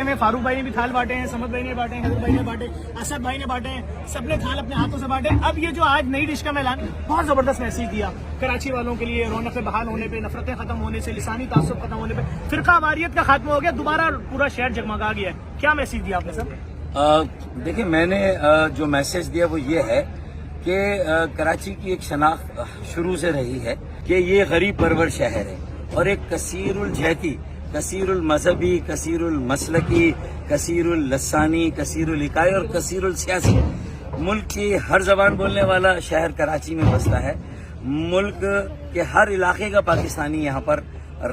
میں فاروق بھائی نے بھی تھال بانٹے ہیں، سمد بھائی نے بانٹے ہیں، حضرت بھائی نے بانٹے، اسد بھائی نے بانٹے ہیں، سب نے تھال اپنے ہاتھوں سے بانٹے. اب یہ جو آج نئی ڈش کا میں اعلان بہت زبردست میسیج دیا کراچی والوں کے لیے، رونقیں بحال ہونے پہ، نفرتیں ختم ہونے سے، لسانی تعصب ختم ہونے پہ، فرقہ واریت کا خاتمہ ہو گیا، دوبارہ پورا شہر جگمگا گیا ہے. کیا میسیج دیا آپ نے سر؟ دیکھیں میں نے جو میسج دیا وہ یہ ہے کہ کراچی کی ایک شناخت شروع سے رہی ہے کہ یہ غریب پرور شہر ہے اور ایک کثیر الجہتی، کثیر المذہبی، کثیر المسلکی، کثیر اللسانی، کثیر الاکائی اور کثیر السیاسی، ملک کی ہر زبان بولنے والا شہر کراچی میں بستا ہے. ملک کے ہر علاقے کا پاکستانی یہاں پر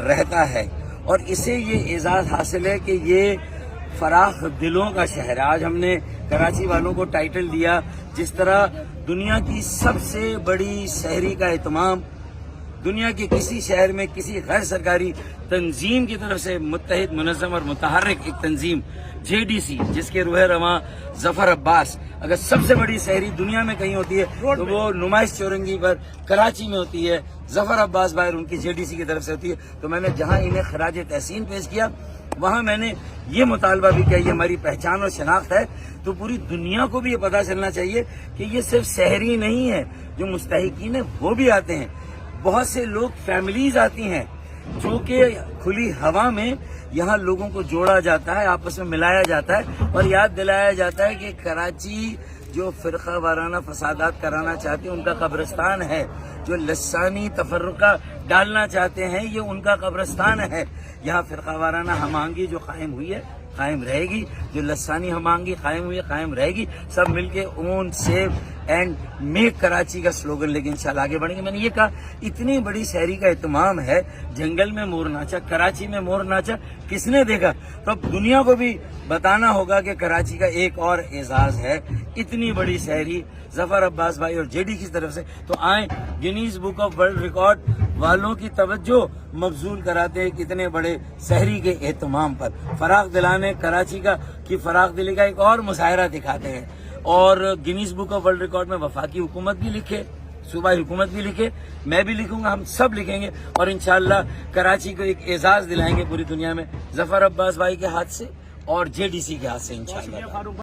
رہتا ہے اور اسے یہ اعزاز حاصل ہے کہ یہ فراخ دلوں کا شہر ہے. آج ہم نے کراچی والوں کو ٹائٹل دیا جس طرح دنیا کی سب سے بڑی شہری کا اہتمام دنیا کے کسی شہر میں کسی غیر سرکاری تنظیم کی طرف سے متحد، منظم اور متحرک ایک تنظیم JDC جس کے روح رواں ظفر عباس، اگر سب سے بڑی شہری دنیا میں کہیں ہوتی ہے تو وہ نمائش چورنگی پر کراچی میں ہوتی ہے. ظفر عباس باہر ان کی JDC کی طرف سے ہوتی ہے. تو میں نے جہاں انہیں خراج تحسین پیش کیا وہاں میں نے یہ مطالبہ بھی کیا، یہ ہماری پہچان اور شناخت ہے تو پوری دنیا کو بھی یہ پتہ چلنا چاہیے کہ یہ صرف شہری نہیں ہے، جو مستحقین ہیں وہ بھی آتے ہیں. بہت سے لوگ فیملیز آتی ہیں جو کہ کھلی ہوا میں یہاں لوگوں کو جوڑا جاتا ہے، آپس میں ملایا جاتا ہے اور یاد دلایا جاتا ہے کہ کراچی جو فرقہ وارانہ فسادات کرانا چاہتے ہیں ان کا قبرستان ہے، جو لسانی تفرقہ ڈالنا چاہتے ہیں یہ ان کا قبرستان ہے. یہاں فرقہ وارانہ ہم آہنگی جو قائم ہوئی ہے قائم رہے گی، جو لسانی ہم آہنگی قائم ہوئی ہے قائم رہے گی. سب مل کے اون سیو اینڈ میک کراچی کا سلوگن لے کے انشاءاللہ آگے بڑھیں گے. میں نے یہ کہا اتنی بڑی شہری کا اہتمام ہے، جنگل میں مور ناچا، کراچی میں مور ناچا کس نے دیکھا؟ تو اب دنیا کو بھی بتانا ہوگا کہ کراچی کا ایک اور اعزاز ہے اتنی بڑی شہری ظفر عباس بھائی اور JD کی طرف سے. تو آئیں Guinness book of world record والوں کی توجہ مبذول کراتے ہیں کتنے بڑے شہری کے اہتمام پر. فراخ دلانے کراچی کا کی فراخ دلی کا ایک اور مظاہرہ دکھاتے ہیں اور Guinness book of world record میں وفاقی حکومت بھی لکھے، صوبائی حکومت بھی لکھے، میں بھی لکھوں گا، ہم سب لکھیں گے اور انشاءاللہ کراچی کو ایک اعزاز دلائیں گے پوری دنیا میں ظفر عباس بھائی کے ہاتھ سے اور JDC کے ہاتھ سے انشاءاللہ.